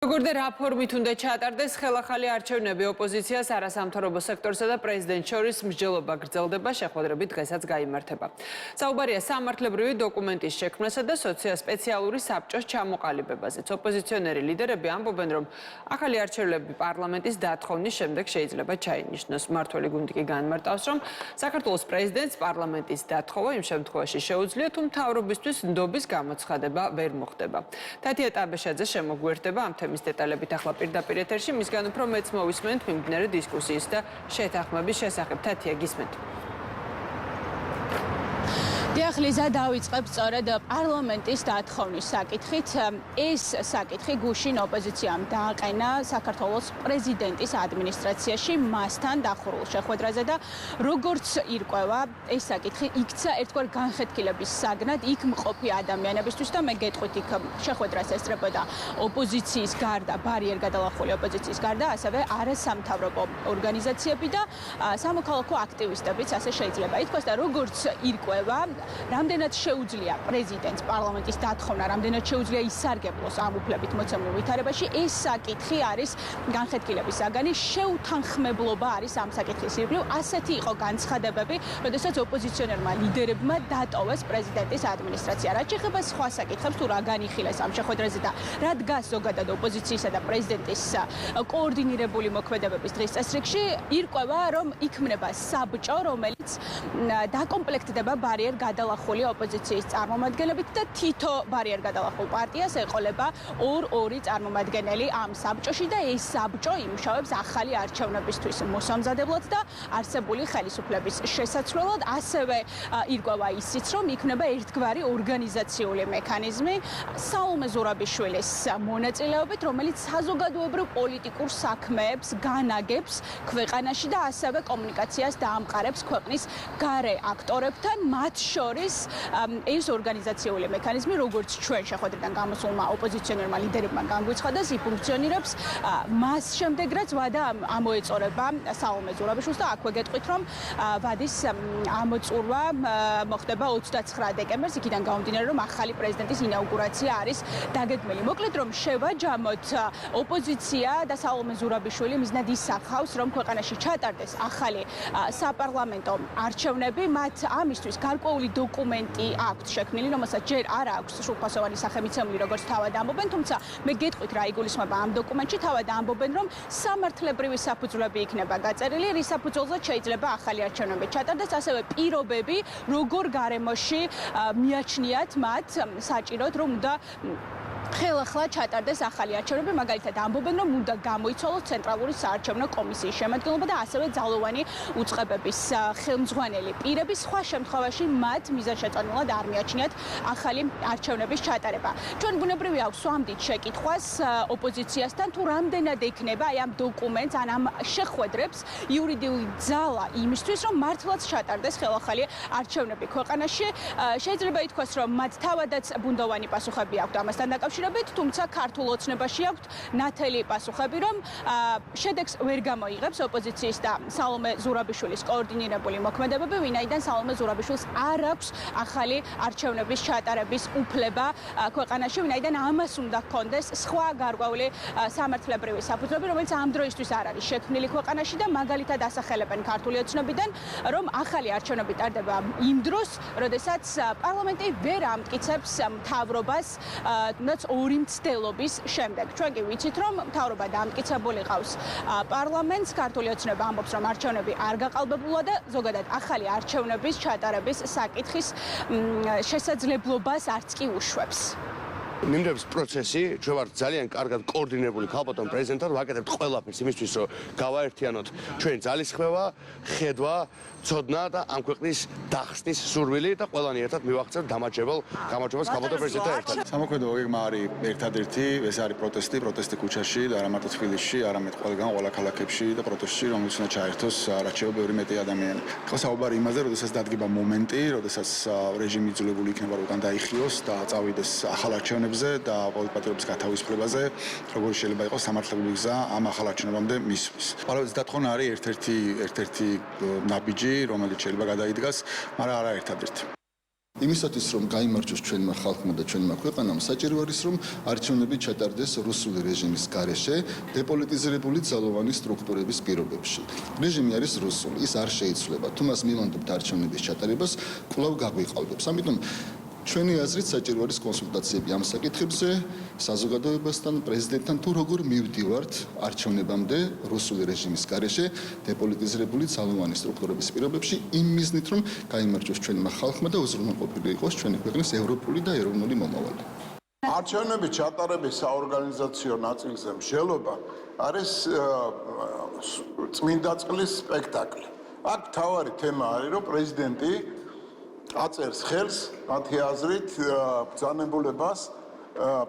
Როგორც რა ფორმით უნდა ჩაატარდეს ხელახალი არჩევნები ოპოზიციას არასამთავრობო სექტორსა და პრეზიდენტ შორის მსჯელობა გრძელდება შეხვედრები დღესაც გაიმართება. საუბარია სამართლებრივი დოკუმენტის შექმნასა და სპეციალური საბჭოს ჩამოყალიბებაზეც. ოპოზიციონერი ლიდერები ამბობენ, რომ ახალი არჩევნები პარლამენტის დათხოვნის შემდეგ შეიძლება ჩაინიშნოს. მმართველი გუნდი კი განმარტავს, რომ საქართველოს პრეზიდენტს პარლამენტის დათხოვა იმ შემთხვევაში შეუძლია, თუ მთავრობისთვის ნდობის გამოცხადება ვერ მოხდება. თათია ტაბეშაძე შემოგვიერთდება ამ თემის დეტალებით ახლა პირდაპირ ეთერში, მისგან უფრო მეც მოვისმენთ მიმდინარე დისკუსიის და შეთანხმების შესახებ. თათია, გისმენთ. დიახ, ლიზა, დავიწყებ სწორედ პარლამენტის დათხოვნის საკითხით. ეს საკითხი გუშინ ოპოზიციამ დააყენა საქართველოს პრეზიდენტის ადმინისტრაციაში მასთან დახურულ შეხვედრაზე და როგორც ირკვევა, ეს საკითხი იქცა ერთგვარ განხეთქილების საგნად იქ მყოფი ადამიანებისთვის და მე გეტყვით, იქ შეხვედრას ესწრებოდა ოპოზიციის გარდა, ბარიერ გადალახული ოპოზიციის გარდა, ასევე არასამთავრობო ორგანიზაციები და სამოქალაქო აქტივისტებიც ასე შეიძლება ითქვას და როგორც ირკვევა, რამდენად შეუძლია პრეზიდენტს პარლამენტის დათხოვნა, რამდენად შეუძლია ისარგებლოს ამ უფლებით მოცემულ ვითარებაში, ეს საკითხი არის განხეთქილების საგანი, შეუთანხმებლობა არის ამ საკითხის ირგვლივ. ასეთი იყო განცხადებები, როდესაც ოპოზიციონერმა ლიდერებმა დატოვეს პრეზიდენტის ადმინისტრაცია. რაც შეეხება სხვა საკითხებს, თუ რა განიხილეს ამ შეხვედრაზე და რა დგას ზოგადად ოპოზიციისა და პრეზიდენტის კოორდინირებული მოქმედებების დღის წესრიგში, ირკვევა, რომ იქმნება საბჭო, რომელიც დაკომპლექტდება ბარიერ გადალახული ოპოზიციის წარმომადგენლებით და თითო ბარიერ გადალახულ პარტიას ეყოლება 2 წარმომადგენელი ამ საბჭოში და ეს საბჭო იმუშავებს ახალი არჩევნებისთვის მოსამზადებლად და არსებული ხელისუფლების შესაცვლელად. ასევე ირკვევა ისიც, რომ იქნება ერთგვარი ორგანიზაციული მექანიზმი საულმე ზურაბიშვილის მონაწილეობით, რომელიც საზოგადოებრივ პოლიტიკურ საქმეებს განაგებს ქვეყანაში და ასევე კომუნიკაციას დაამყარებს ქვეყნის გარე აქტორებთან, მათ შორის ეს ორგანიზაციული მექანიზმი, როგორც ჩვენ შეხვედრიდან გამოსულმა ოპოზიციონერმა ლიდერებმა განგვიცხადეს, იფუნქციონირებს მას შემდეგ, რაც ვადა ამოეწორება საულმე ზურაბიშვილს და აქვე გეტყვით, რომ ვადის ამოწურვა მოხდება 29 დეკემბერს, იქიდან გამომდინარე, რომ ახალი პრეზიდენტის ინაუგურაცია არის დაგეგმილი. მოკლედ, რომ შევაჯამოთ, ოპოზიცია და საულმე ზურაბიშვილი მიზნად ისახავს, რომ ქვეყანაში ჩატარდეს ახალი საპარლამენტო არჩევნები, მათ ამისთვის გარკვეული დოკუმენტი აქვს შექმნილი, რომელსაც ჯერ არ აქვს სრულფასოვანი სახელმწიფო, როგორც თავად ამბობენ, თუმცა მე გეტყვით რა იგულისხმება ამ დოკუმენტში, თავად ამბობენ, რომ სამართლებრივი საფუძვლები იქნება გაწერილი, რის საფუძველზეც შეიძლება ახალი არჩევნები ჩატარდეს, ასევე პირობები, როგორ გარემოში მიაჩნიათ მათ საჭიროდ, რომ უნდა ხელახლა ჩატარდეს ახალი არჩევნები, მაგალითად ამბობენ, რომ უნდა გამოიცვალოს ცენტრალური საარჩევნო კომისიის შემადგენლობა და ასევე ძალოვანი უწყებების ხელმძღვანელი პირები. სხვა შემთხვევაში მათ მიზანშეწონილად არ მიაჩნიათ ახალი არჩევნების ჩატარება. ჩვენ ბუნებრივი აქვს სვამდით შეკითხვას ოპოზიციასთან, თუ რამდენად ექნება აი ამ დოკუმენტს, ან ამ შეხვედრებს იურიდიული ძალა იმისთვის, რომ მართლაც ჩატარდეს ხელახალი არჩევნები ქვეყანაში. შეიძლება ითქვას, რომ მათ თავადაც ბუნდოვანი პასუხები აქვთ ამასთან დაკავშირებით, თუმცა ქართულ ოცნებაში აქვთ ნათელი პასუხები, რომ შედეგს ვერ გამოიღებს ოპოზიციის და საულმე ზურაბიშვილის კოორდინირებული მოქმედებები, ვინაიდან საულმე ზურაბიშვილს არ აქვს ახალი არჩევნების ჩატარების უფლება ქვეყანაში, ვინაიდან ამას უნდა ჰქონდეს სხვა გარკვეული სამართლებრივი საფუძვლები, რომელიც ამ დროისთვის არ არის შექმნილი ქვეყანაში და მაგალითად ასახელებენ ქართული ოცნებიდან, რომ ახალი არჩევნები ტარდება იმ დროს, როდესაც პარლამენტი ვერ ამტკიცებს მთავრობას, თუნდაც 2 მცდელობის შემდეგ. ჩვენ კი ვიცით, რომ მთავრობა დამტკიცებული ყავს პარლამენტს, ქართული ოცნება ამბობს, რომ არჩევნები არ გაყალბებულა და ზოგადად ახალი არჩევნების ჩატარების საკითხის შესაძლებლობას არც კი უშვებს. მიმდევრების პროცესი, ჩვენ ვართ ძალიან კარგად კოორდინირებული ქალბატონ პრეზიდენტად, ვაკეთებთ ყველაფერს იმისთვის, რომ გავაერთიანოთ ჩვენი ძალისხმევა, ხედვა, ცოდნა და ამ ქვეყნის დახსნის სურვილი და ყველანი ერთად მივახცევთ გამარჯვებას ქალბატონ პრეზიდენტთან ერთად. სამოქმედო გეგმა არის ერთადერთი, ეს არის პროტესტი ქუჩაში და არა მარტო თბილისში, არამედ ყველგან, ყველა ქალაქებში და პროტესტში, რომელიც უნდა ჩაერთოს რაც შეიძლება ბევრი მეტი ადამიანი. ხო საუბარი იმაზე, როდესაც დადგება მომენტი, როდესაც რეჟიმი იძულებული იქნება რომ დაიხიოს და წავიდეს ახალ არჩევნებზე და პოლიტპატიობის გათავისუფლებაზე, როგორ შეიძლება იყოს სამართლებრივი გზა ამ ახალ არჩევნებამდე მისვლის. პარლამენტის დათხოვნა არის ერთ-ერთი ნაბიჯი, რომელიც შეიძლება გადაიდგას, მაგრამ არა ერთადერთი. იმისათვის რომ გაიმარჯვოს ჩვენმა ხალხმა და ჩვენმა ქვეყანამ საჭირო არის რომ არჩევნები ჩატარდეს რუსული რეჟიმის გარეშე დეპოლიტიზირებული ძალოვანი სტრუქტურების პირობებში. რეჟიმი არის რუსული, ის არ შეიცვლება. თუ მას მივანდობთ არჩევნების ჩატარებას, კვლავ გაგვიყალბებს. ამიტომ ჩვენი აზრით საჭირო არის კონსულტაციები ამ საკითხებზე საზოგადოებასთან, პრეზიდენტთან თუ როგორ მივდივართ არჩევნებამდე რუსული რეჟიმის გარეშე დეპოლიტიზირებული ძალოვანი სტრუქტურების პირობებში იმ მიზნით რომ გაიმარჯვოს ჩვენმა ხალხმა და უზრუნველყოფილი იყოს ჩვენი ქვეყნის ევროპული და ეროვნული მომავალი. არჩევნების ჩატარების საორგანიზაციო ნაწილზე მსჯელობა არის წმინდა წყლის სპექტაკლი. აქ მთავარი თემა არის რომ პრეზიდენტი აწერს ხელს მათი აზრით ბრძანებულებას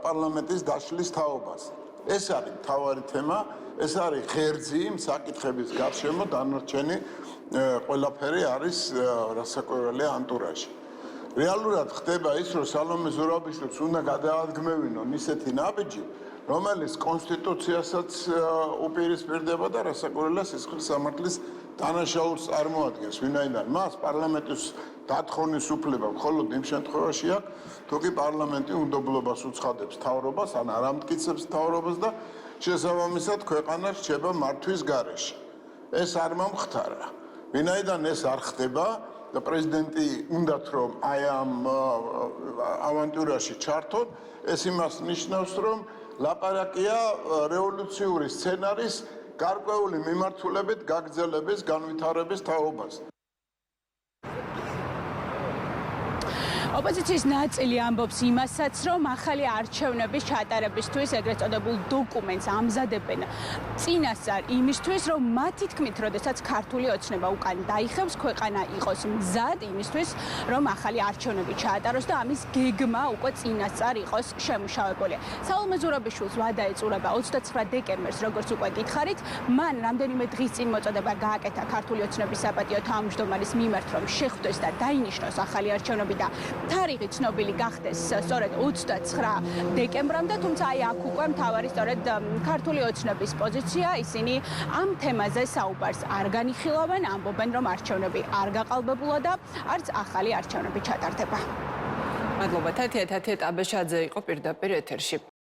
პარლამენტის დაშლის თაობას. ეს არის მთავარი თემა, ეს არის ღერძი იმ საკითხების გარშემო დანარჩენი ყველაფერი არის რასაკვირველია ანტურაჟი. რეალურად ხდება ის, რომ სალომე ზურაბიშვილს უნდა გადაადგმევინონ ისეთი ნაბიჯი, რომელიც კონსტიტუციასაც უპირისპირდება და რასაკვირველია სისხლის სამართლის დანაშაულს წარმოადგენს, ვინაიდან მას პარლამენტის დათხოვნის უფლება მხოლოდ იმ შემთხვევაში აქვს, თუ კი პარლამენტი უნდობლობას უცხადებს მთავრობას, ან არ ამტკიცებს მთავრობას და შესაბამისად ქვეყანა რჩება მართვის გარეშე. ეს არ მომხდარა. ვინაიდან ეს არ ხდება და პრეზიდენტი უნდათ რომ აი ამ ავანტურაში ჩართონ, ეს იმას ნიშნავს, რომ ლაპარაკია რევოლუციური სცენარის გარკვეული მიმართულებით გაგრძელების, განვითარების თაობაზე. ოპოზიციის ნაწილი ამბობს იმასაც, რომ ახალი არჩევნების ჩატარებისთვის ეგრეთ წოდებულ დოკუმენტს ამზადებენ წინასწარ იმისთვის, რომ მათი თქმით, როდესაც ქართული ოცნება უკან დაიხევს, ქვეყანა იყოს მზად იმისთვის, რომ ახალი არჩევნები ჩაატაროს და ამის გეგმა უკვე წინასწარ იყოს შემუშავებული. სალომე ზურაბიშვილს ვადა ეწურება 29 დეკემბერს, როგორც უკვე გითხარით, მან რამდენიმე დღის წინ მოწოდება გააკეთა ქართული ოცნების საპატიო თავმჯდომარის მიმართ, რომ შეხვდეს და დაინიშნოს ახალი არჩევნები და თარიღი ცნობილი გახდეს სწორედ 29 დეკემბრამდე, თუმცა აი აქ უკვე მთავარი სწორედ ქართული ოცნების პოზიცია, ისინი ამ თემაზე საუბარს არ განიხილავენ, ამბობენ, რომ არჩევნები არ გაყალბებულა და არც ახალი არჩევნები ჩატარდება. მადლობა თათია ტაბეშაძე იყო პირდაპირ ეთერში.